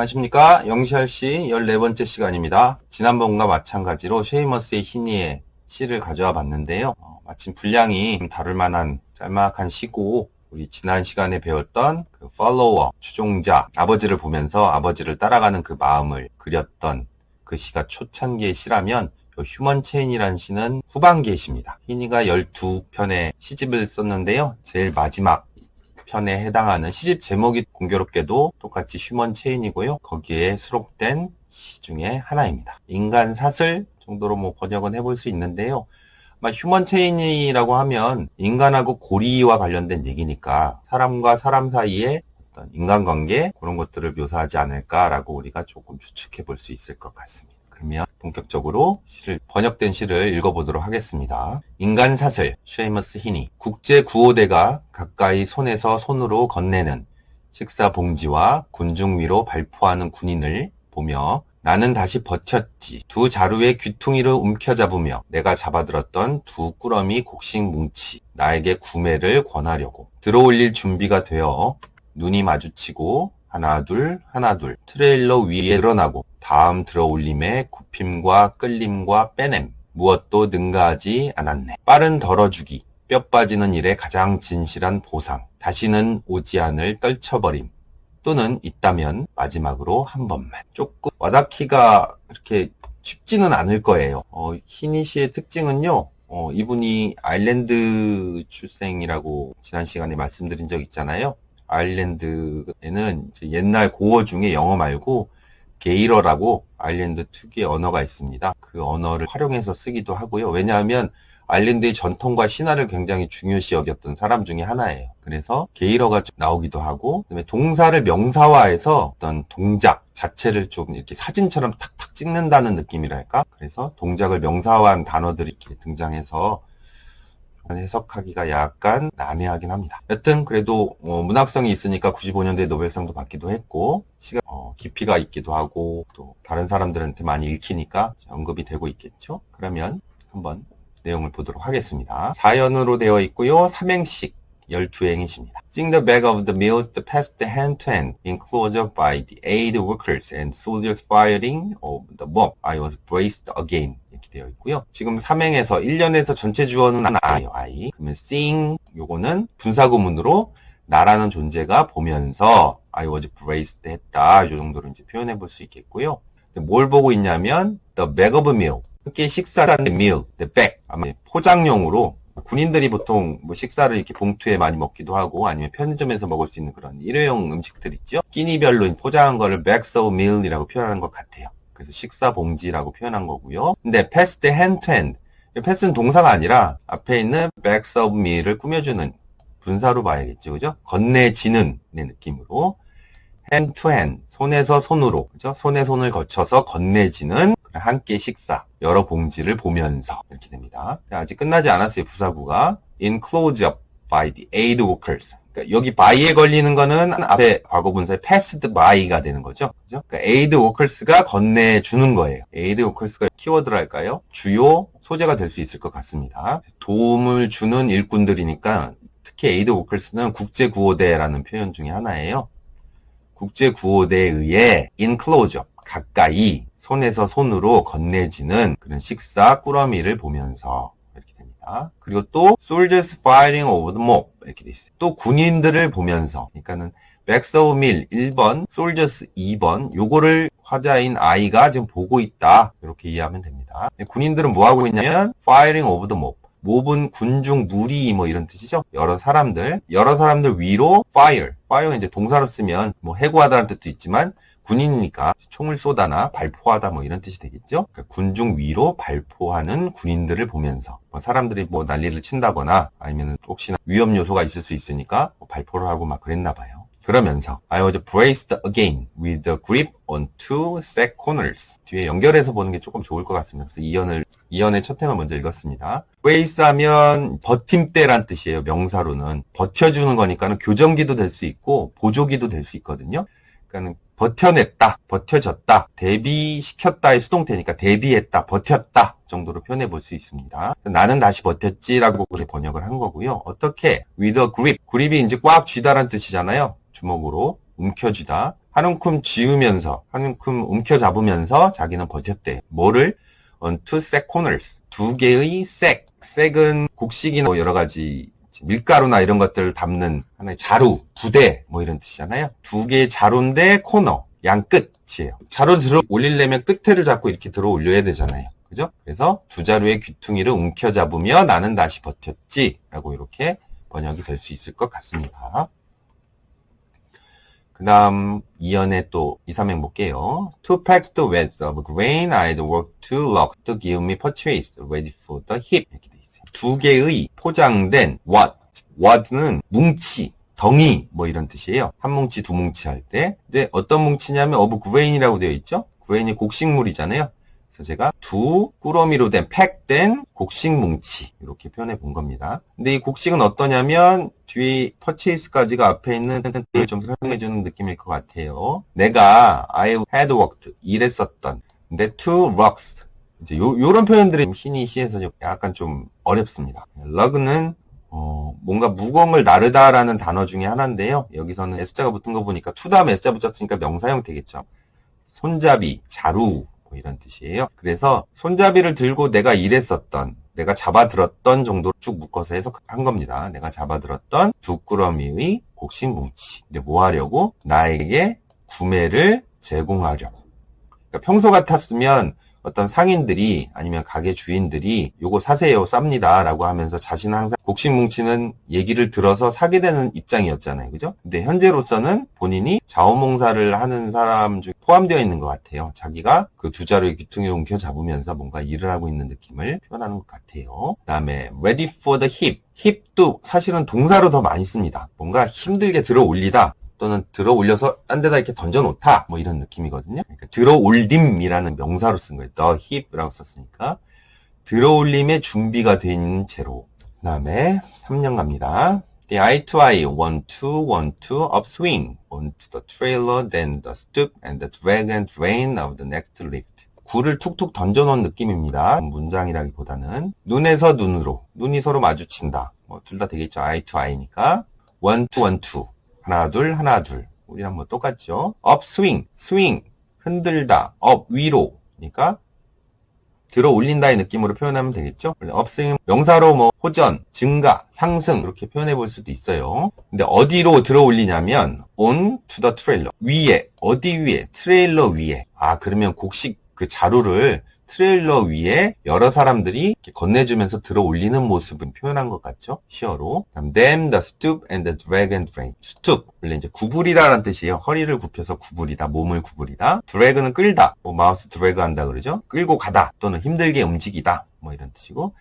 안녕하십니까. 영시할씨 14번째 시간입니다. 지난번과 마찬가지로 쉐이머스의 희니의 시를 가져와 봤는데요. 마침 분량이 다룰 만한 짤막한 시고, 우리 지난 시간에 배웠던 그 follower, 추종자, 아버지를 보면서 아버지를 따라가는 그 마음을 그렸던 그 시가 초창기의 시라면 휴먼 체인이라는 시는 후반기의 시입니다. 희니가 12편의 시집을 썼는데요. 제일 마지막 편에 해당하는 시집 제목이 공교롭게도 똑같이 휴먼 체인이고요. 거기에 수록된 시 중에 하나입니다. 인간 사슬 정도로 번역은 해볼 수 있는데요. 휴먼 체인이라고 하면 인간하고 고리와 관련된 얘기니까 사람과 사람 사이의 어떤 인간관계 그런 것들을 묘사하지 않을까라고 우리가 조금 추측해 볼 수 있을 것 같습니다. 그러면 본격적으로 번역된 시를 읽어보도록 하겠습니다. 인간 사슬, 쉐이머스 히니. 국제 구호대가 가까이 손에서 손으로 건네는 식사 봉지와 군중 위로 발포하는 군인을 보며 나는 다시 버텼지. 두 자루의 귀퉁이를 움켜잡으며 내가 잡아들었던 두 꾸러미 곡식 뭉치. 나에게 구매를 권하려고. 들어올릴 준비가 되어 눈이 마주치고 하나 둘 트레일러 위에 드러나고 다음 들어올림에 굽힘과 끌림과 빼냄 무엇도 능가하지 않았네. 빠른 덜어주기 뼈 빠지는 일에 가장 진실한 보상 다시는 오지 않을 떨쳐버림 또는 있다면 마지막으로 한 번만. 조금 와닿기가 그렇게 쉽지는 않을 거예요. 희니 씨의 특징은요. 이분이 아일랜드 출생이라고 지난 시간에 말씀드린 적 있잖아요. 아일랜드에는 옛날 고어 중에 영어 말고 게일어라고 아일랜드 특유의 언어가 있습니다. 그 언어를 활용해서 쓰기도 하고요. 왜냐하면 아일랜드의 전통과 신화를 굉장히 중요시 여겼던 사람 중에 하나예요. 그래서 게일어가 좀 나오기도 하고, 그다음에 동사를 명사화해서 어떤 동작 자체를 좀 이렇게 사진처럼 탁탁 찍는다는 느낌이랄까? 그래서 동작을 명사화한 단어들이 이렇게 등장해서 해석하기가 약간 난해하긴 합니다. 여튼 그래도 문학성이 있으니까 95년도에 노벨상도 받기도 했고 시가 깊이가 있기도 하고 또 다른 사람들한테 많이 읽히니까 언급이 되고 있겠죠. 그러면 한번 내용을 보도록 하겠습니다. 4연으로 되어 있고요. 3행씩 12행이십니다. Sing the back of the meals passed hand to hand, enclosed by the aid workers and soldiers firing of the mob. I was braced again. 이렇게 되어 있고요. 지금 3행에서 1년에서 전체 주어는 아예요. I. 그러면 sing 요거는 분사구문으로 나라는 존재가 보면서 I was braced 했다. 이 정도로 이제 표현해 볼 수 있겠고요. 뭘 보고 있냐면 the bag of meal. 함께 식사라는 meal, the bag. 아마 포장용으로 군인들이 보통 식사를 이렇게 봉투에 많이 먹기도 하고 아니면 편의점에서 먹을 수 있는 그런 일회용 음식들 있죠. 끼니별로 포장한 거를 bags of meal이라고 표현하는 것 같아요. 그래서 식사 봉지라고 표현한 거고요. 근데 pass the hand to hand. pass는 동사가 아니라 앞에 있는 bags of meal을 꾸며주는 분사로 봐야겠죠. 그죠? 건네지는 느낌으로 hand to hand. 손에서 손으로. 그죠? 손에 손을 거쳐서 건네지는 한 끼 식사. 여러 봉지를 보면서 이렇게 됩니다. 아직 끝나지 않았어요. 부사구가 enclosed up by the aid workers. 그러니까 여기 by에 걸리는 거는 앞에 과거분사의 passed by가 되는 거죠. 그죠? 그러니까 aid workers가 건네주는 거예요. aid workers가 키워드랄까요? 주요 소재가 될 수 있을 것 같습니다. 도움을 주는 일꾼들이니까 특히 aid workers는 국제구호대라는 표현 중에 하나예요. 국제구호대에 의해 enclosed up, 가까이 손에서 손으로 건네지는 그런 식사 꾸러미를 보면서 이렇게 됩니다. 그리고 또 soldiers firing over the mob 이렇게 돼 있어요. 또 군인들을 보면서 그러니까는 bags of meal 1번, soldiers 2번 요거를 화자인 I가 지금 보고 있다 이렇게 이해하면 됩니다. 군인들은 뭐 하고 있냐면 firing over the mob. 몹은 군중 무리 이런 뜻이죠. 여러 사람들 위로 fire는 이제 동사로 쓰면 해고하다는 뜻도 있지만 군인이니까 총을 쏘다나 발포하다 이런 뜻이 되겠죠. 그러니까 군중 위로 발포하는 군인들을 보면서 사람들이 난리를 친다거나 아니면 혹시나 위험 요소가 있을 수 있으니까 발포를 하고 그랬나 봐요. 그러면서 I was braced again with the grip on two set corners. 뒤에 연결해서 보는 게 조금 좋을 것 같습니다. 그래서 2연의 첫 행을 먼저 읽었습니다. brace 하면 버팀대란 뜻이에요. 명사로는. 버텨주는 거니까는 교정기도 될 수 있고 보조기도 될 수 있거든요. 그러니까는 버텨냈다, 버텨졌다, 대비시켰다의 수동태니까 대비했다, 버텼다 정도로 표현해 볼 수 있습니다. 나는 다시 버텼지라고 그렇게 번역을 한 거고요. 어떻게? with a grip. 그립이 이제 꽉 쥐다란 뜻이잖아요. 주먹으로 움켜쥐다. 한 움큼 쥐으면서, 한 움큼 움켜잡으면서 자기는 버텼대. 뭐를? On two sack corners. 두 개의 색. 색은 곡식이나 뭐 여러 가지 밀가루나 이런 것들을 담는 하나의 자루, 부대 뭐 이런 뜻이잖아요. 두 개의 자루인데 코너, 양 끝이에요. 자루 들어 올리려면 끝에를 잡고 이렇게 들어 올려야 되잖아요. 그죠? 그래서 두 자루의 귀퉁이를 움켜잡으며 나는 다시 버텼지 라고 이렇게 번역이 될 수 있을 것 같습니다. 그 다음 2연의 또 2, 3행 볼게요. Two packs the wedge of grain I'd worked two logs to give me purchase ready for the heap. 이렇게 돼 있어요. 두 개의 포장된 wad. wad는 뭉치, 덩이 뭐 이런 뜻이에요. 한 뭉치, 두 뭉치 할 때. 근데 어떤 뭉치냐면 of grain이라고 되어 있죠. grain이 곡식물이잖아요. 그래서 제가 두 꾸러미로 된 팩된 곡식 뭉치 이렇게 표현해 본 겁니다. 근데 이 곡식은 어떠냐면 뒤에 purchase까지가 앞에 있는 좀 설명해 주는 느낌일 것 같아요. 내가 I had worked 일했었던 근데 two logs 이제 요런 표현들이 히니 시에서 약간 좀 어렵습니다. log는 뭔가 무거운 나르다라는 단어 중에 하나인데요. 여기서는 S자가 붙은 거 보니까 to 다음에 S자 붙였으니까 명사형 되겠죠. 손잡이, 자루 뭐 이런 뜻이에요. 그래서 손잡이를 들고 내가 일했었던, 내가 잡아들었던 정도로 쭉 묶어서 해석한 겁니다. 내가 잡아들었던 두 꾸러미의 곡식 뭉치. 근데 뭐 하려고? 나에게 구매를 제공하려고. 그러니까 평소 같았으면 어떤 상인들이 아니면 가게 주인들이 요거 사세요 쌉니다 라고 하면서 자신은 항상 곡식 뭉치는 얘기를 들어서 사게 되는 입장이었잖아요. 그죠? 근데 현재로서는 본인이 자원봉사를 하는 사람 중에 포함되어 있는 것 같아요. 자기가 그 두 자루의 귀퉁이를 움켜잡으면서 뭔가 일을 하고 있는 느낌을 표현하는 것 같아요. 그 다음에 ready for the heap. heap도 사실은 동사로 더 많이 씁니다. 뭔가 힘들게 들어 올리다. 또는 들어 올려서 딴 데다 이렇게 던져 놓다 뭐 이런 느낌이거든요. 그러니까 들어 올림이라는 명사로 쓴 거예요. The heap라고 썼으니까 들어 올림의 준비가 돼 있는 채로. 그 다음에 3년 갑니다. The eye to eye, 1, 2, 1, 2, upswing onto the trailer, then the stoop and the drag and drain of the next lift. 굴을 툭툭 던져놓은 느낌입니다. 문장이라기보다는 눈에서 눈으로, 눈이 서로 마주친다. 뭐 둘 다 되겠죠. eye to eye니까 1, 2, 1, 2. 하나, 둘, 하나, 둘. 우리랑 뭐 똑같죠? upswing, swing, 흔들다, up, 위로. 그러니까 들어 올린다의 느낌으로 표현하면 되겠죠? upswing 명사로 뭐 호전, 증가, 상승 이렇게 표현해 볼 수도 있어요. 근데 어디로 들어 올리냐면 on to the trailer. 위에, 어디 위에? 트레일러 위에. 아, 그러면 곡식 그 자루를 트레일러 위에 여러 사람들이 건네주면서 들어 올리는 모습을 표현한 것 같죠? 시어로. Then the stoop and the drag and drain. stoop. 원래 이제 구부리다라는 뜻이에요. 허리를 굽혀서 구부리다, 몸을 구부리다. drag는 끌다. 뭐 마우스 드래그 한다 그러죠? 끌고 가다. 또는 힘들게 움직이다. 뭐 이런 뜻이고.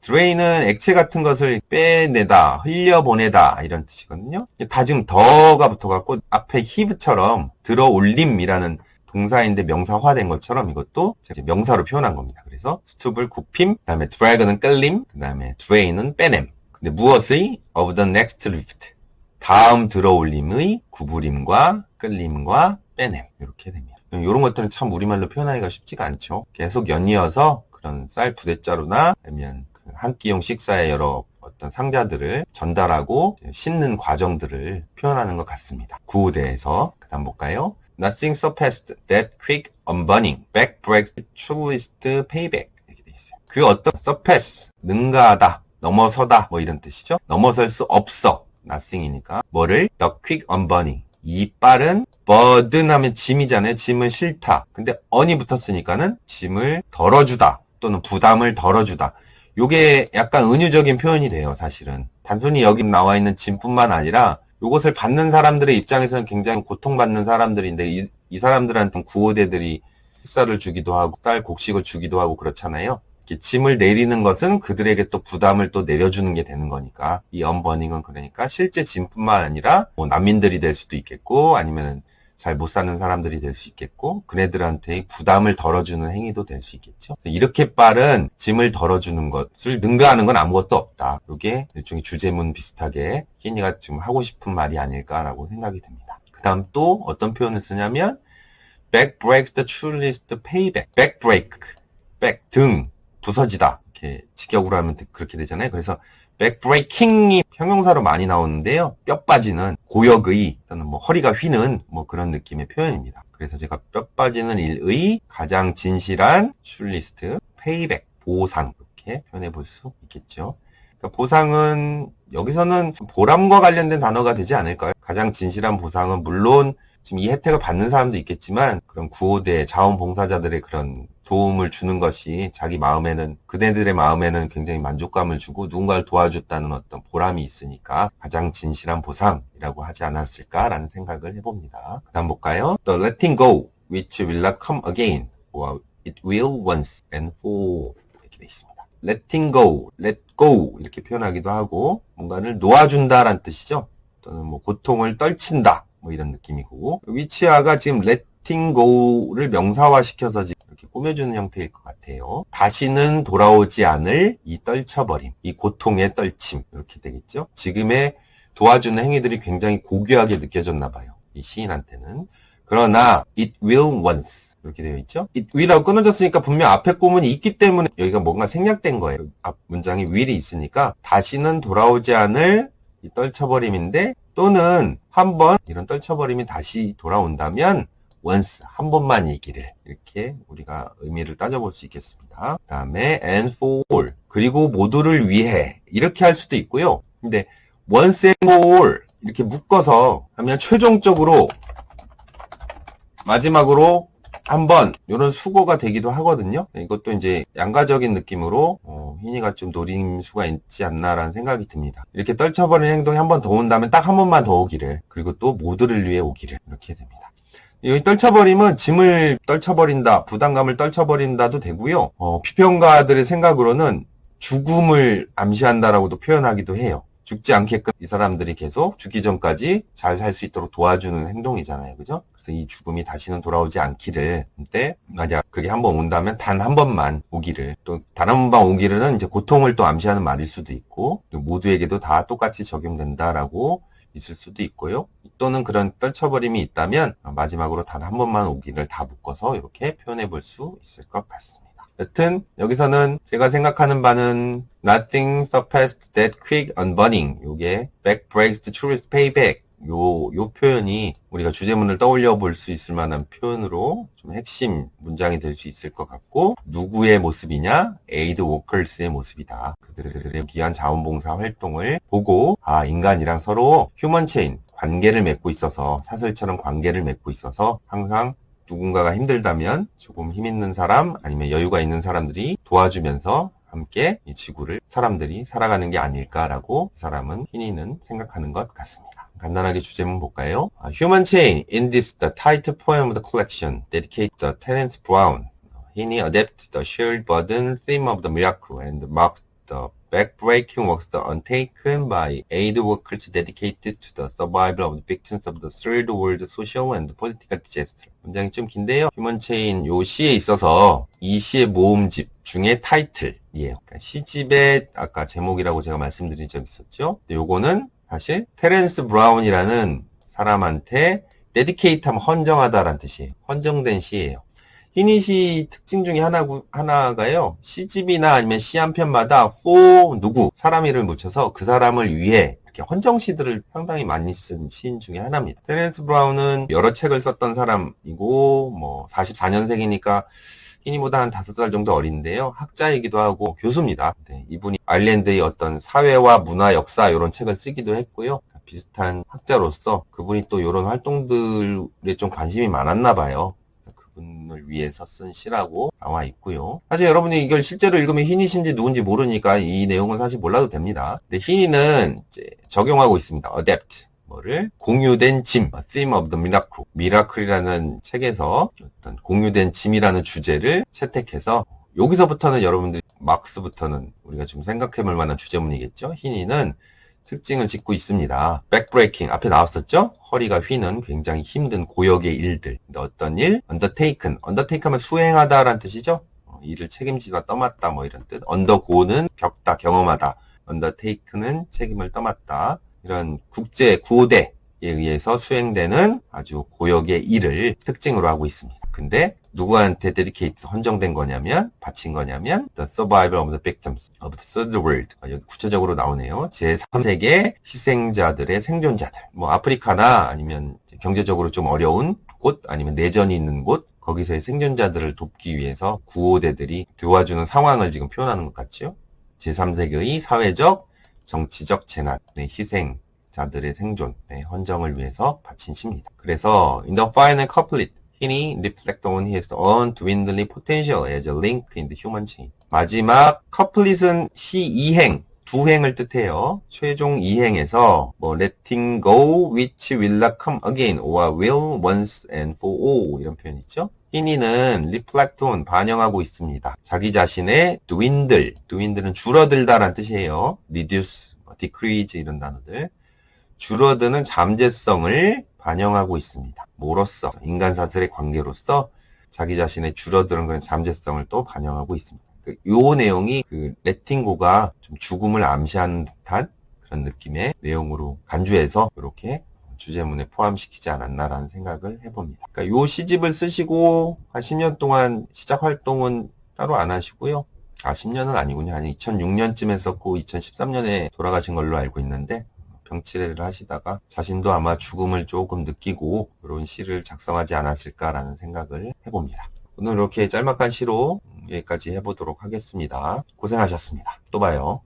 drain은 액체 같은 것을 빼내다, 흘려보내다 이런 뜻이거든요. 다 지금 더가 붙어갖고 앞에 heave처럼 들어 올림이라는 동사인데 명사화된 것처럼 이것도 명사로 표현한 겁니다. 그래서 스톱을 굽힘, 그 다음에 drag는 끌림, 그 다음에 drain은 빼냄. 근데 무엇의? of the next lift. 다음 들어올림의 구부림과 끌림과 빼냄. 이렇게 됩니다. 이런 것들은 참 우리말로 표현하기가 쉽지가 않죠. 계속 연이어서 그런 쌀 부대자루나 아니면 그 한 끼용 식사의 여러 어떤 상자들을 전달하고 싣는 과정들을 표현하는 것 같습니다. 구호대에서 그 다음 볼까요? Nothing surpassed that quick unburning. Back breaks truest payback. 이렇게 돼 있어요. 그 어떤 surpass, 능가하다, 넘어서다 뭐 이런 뜻이죠. 넘어설 수 없어. nothing이니까 뭐를? The quick unburning. 이 빠른 burden 하면 짐이잖아요. 짐을 싫다. 근데 on이 붙었으니까는 짐을 덜어주다 또는 부담을 덜어주다. 요게 약간 은유적인 표현이 돼요. 사실은. 단순히 여기 나와 있는 짐뿐만 아니라 요것을 받는 사람들의 입장에서는 굉장히 고통받는 사람들인데 이 사람들한테는 구호대들이 식사를 주기도 하고 쌀 곡식을 주기도 하고 그렇잖아요. 이렇게 짐을 내리는 것은 그들에게 또 부담을 또 내려주는 게 되는 거니까 이 언버닝은 그러니까 실제 짐뿐만 아니라 뭐 난민들이 될 수도 있겠고 아니면 잘 못 사는 사람들이 될 수 있겠고 그네들한테 부담을 덜어주는 행위도 될 수 있겠죠. 이렇게 빠른 짐을 덜어주는 것을 능가하는 건 아무것도 없다. 이게 일종의 주제문 비슷하게 히니가 지금 하고 싶은 말이 아닐까라고 생각이 듭니다. 그 다음 또 어떤 표현을 쓰냐면 back breaks the truest payback. back break, back 등 부서지다. 이렇게 직역으로 하면 그렇게 되잖아요. 그래서 backbreaking이 형용사로 많이 나오는데요. 뼈 빠지는, 고역의, 또는 뭐 허리가 휘는 뭐 그런 느낌의 표현입니다. 그래서 제가 뼈 빠지는 일의 가장 진실한 슐리스트, 페이백, 보상 이렇게 표현해 볼 수 있겠죠. 그러니까 보상은 여기서는 보람과 관련된 단어가 되지 않을까요? 가장 진실한 보상은 물론 지금 이 혜택을 받는 사람도 있겠지만 그런 구호대 자원봉사자들의 그런 도움을 주는 것이 자기 마음에는, 그대들의 마음에는 굉장히 만족감을 주고 누군가를 도와줬다는 어떤 보람이 있으니까 가장 진실한 보상이라고 하지 않았을까라는 생각을 해봅니다. 그 다음 볼까요? The letting go, which will not come again, or it will once and for 이렇게 되어 있습니다. letting go, let go 이렇게 표현하기도 하고 뭔가를 놓아준다라는 뜻이죠. 또는 뭐 고통을 떨친다 뭐 이런 느낌이고, 위치아가 지금 letting go를 명사화시켜서 지금 이렇게 꾸며주는 형태일 것 같아요. 다시는 돌아오지 않을 이 떨쳐버림, 이 고통의 떨침 이렇게 되겠죠. 지금의 도와주는 행위들이 굉장히 고귀하게 느껴졌나 봐요. 이 시인한테는. 그러나 it will once 이렇게 되어 있죠. it will하고 끊어졌으니까 분명 앞에 구문이 있기 때문에 여기가 뭔가 생략된 거예요. 앞 문장이 will이 있으니까 다시는 돌아오지 않을 이 떨쳐버림인데, 또는 한 번 이런 떨쳐버림이 다시 돌아온다면 once, 한 번만이기를, 이렇게 우리가 의미를 따져볼 수 있겠습니다. 그 다음에 and for all, 그리고 모두를 위해 이렇게 할 수도 있고요. 근데 once and for all 이렇게 묶어서 하면 최종적으로 마지막으로 한번 이런 수고가 되기도 하거든요. 이것도 이제 양가적인 느낌으로 희니가 좀 노림수가 있지 않나라는 생각이 듭니다. 이렇게 떨쳐버리는 행동이 한 번 더 온다면 딱 한 번만 더 오기를, 그리고 또 모두를 위해 오기를, 이렇게 됩니다. 이 떨쳐버림은 짐을 떨쳐버린다, 부담감을 떨쳐버린다도 되고요. 피평가들의 생각으로는 죽음을 암시한다라고도 표현하기도 해요. 죽지 않게끔 이 사람들이 계속 죽기 전까지 잘 살 수 있도록 도와주는 행동이잖아요. 그죠? 그래서 이 죽음이 다시는 돌아오지 않기를, 근데 만약 그게 한번 온다면 단 한 번만 오기를, 또 단 한 번만 오기를은 이제 고통을 또 암시하는 말일 수도 있고, 모두에게도 다 똑같이 적용된다라고 있을 수도 있고요. 또는 그런 떨쳐버림이 있다면 마지막으로 단 한 번만 오기를 다 묶어서 이렇게 표현해 볼 수 있을 것 같습니다. 여튼 여기서는 제가 생각하는 바는 nothing surpassed that quick unburning, 요게 back breaks the truest payback, 요 표현이 우리가 주제문을 떠올려 볼 수 있을 만한 표현으로 좀 핵심 문장이 될 수 있을 것 같고, 누구의 모습이냐? 에이드 워커스의 모습이다. 그들의 귀한 자원봉사 활동을 보고 인간이랑 서로 휴먼 체인, 관계를 맺고 있어서, 사슬처럼 관계를 맺고 있어서 항상 누군가가 힘들다면 조금 힘 있는 사람, 아니면 여유가 있는 사람들이 도와주면서 함께 이 지구를, 사람들이 살아가는 게 아닐까라고 이 사람은, 희니는 생각하는 것 같습니다. 간단하게 주제문 볼까요? Human Chain, in this the title poem of the collection, dedicated to Terence Brown. Heaney adapted the shared burden theme of the miracle and marks the backbreaking works undertaken by aid workers dedicated to the survival of the victims of the third world social and political disaster. 문장이 좀 긴데요. 휴먼 체인, 요 시에 있어서 이 시의 모음집 중에 타이틀이에요. 그러니까 시집의 아까 제목이라고 제가 말씀드린 적 있었죠. 근데 요거는 사실 테렌스 브라운이라는 사람한테 dedicate 하면 헌정하다라는 뜻이에요. 헌정된 시예요. 희니 시 특징 중에 하나가요. 시집이나 아니면 시 한 편마다 for 누구, 사람 이름을 묻혀서 그 사람을 위해 이렇게 헌정 시들을 상당히 많이 쓴 시인 중에 하나입니다. 테렌스 브라운은 여러 책을 썼던 사람이고, 뭐 44년생이니까 희니보다 한 5살 정도 어린데요. 학자이기도 하고 교수입니다. 네, 이분이 아일랜드의 어떤 사회와 문화, 역사 이런 책을 쓰기도 했고요. 비슷한 학자로서 그분이 또 이런 활동들에 좀 관심이 많았나 봐요. 그분을 위해서 쓴 시라고 나와 있고요. 사실 여러분이 이걸 실제로 읽으면 희니신지 누군지 모르니까 이 내용은 사실 몰라도 됩니다. 근데 희니는 이제 적용하고 있습니다. adapt. 뭐를? 공유된 짐, theme of the miracle. 미라클이라는 책에서 어떤 공유된 짐이라는 주제를 채택해서, 여기서부터는 여러분들이, 막스부터는 우리가 좀 생각해 볼 만한 주제문이겠죠. 희니는 특징을 짓고 있습니다. backbreaking, 앞에 나왔었죠? 허리가 휘는 굉장히 힘든 고역의 일들. 근데 어떤 일? undertaken 하면 수행하다라는 뜻이죠. 일을 책임지다, 떠맡다 뭐 이런 뜻. undergo는 겪다, 경험하다. undertaken은 책임을 떠맡다. 이런 국제 구호대에 의해서 수행되는 아주 고역의 일을 특징으로 하고 있습니다. 근데 누구한테 데디케이트 헌정된 거냐면 바친 거냐면 The Survival of the Victims of the Third World. 여기 구체적으로 나오네요. 제3세계 희생자들의 생존자들. 뭐 아프리카나 아니면 경제적으로 좀 어려운 곳 아니면 내전이 있는 곳 거기서의 생존자들을 돕기 위해서 구호대들이 도와주는 상황을 지금 표현하는 것 같죠. 제3세계의 사회적, 정치적 재난의 희생자들의 생존, 헌정을 위해서 바친 시입니다. 그래서 in the final couplet, Heaney reflects on his own dwindling potential as a link in the human chain. 마지막 couplet은 시 2행, 두 행을 뜻해요. 최종 2행에서 뭐 letting go which will not come again or will once and for all 이런 표현이 있죠. 히니는 reflect on 반영하고 있습니다. 자기 자신의 dwindle는 줄어들다란 뜻이에요. reduce, decrease 이런 단어들. 줄어드는 잠재성을 반영하고 있습니다. 뭐로써? 인간 사슬의 관계로서 자기 자신의 줄어드는 그런 잠재성을 또 반영하고 있습니다. 요 내용이 그 레팅고가 좀 죽음을 암시하는 듯한 그런 느낌의 내용으로 간주해서 이렇게 주제문에 포함시키지 않았나라는 생각을 해봅니다. 그러니까 요 시집을 쓰시고 한 10년 동안 시작 활동은 따로 안 하시고요. 10년은 아니군요. 한 2006년쯤 했었고 2013년에 돌아가신 걸로 알고 있는데 병치레를 하시다가 자신도 아마 죽음을 조금 느끼고 이런 시를 작성하지 않았을까라는 생각을 해봅니다. 오늘 이렇게 짤막한 시로 여기까지 해보도록 하겠습니다. 고생하셨습니다. 또 봐요.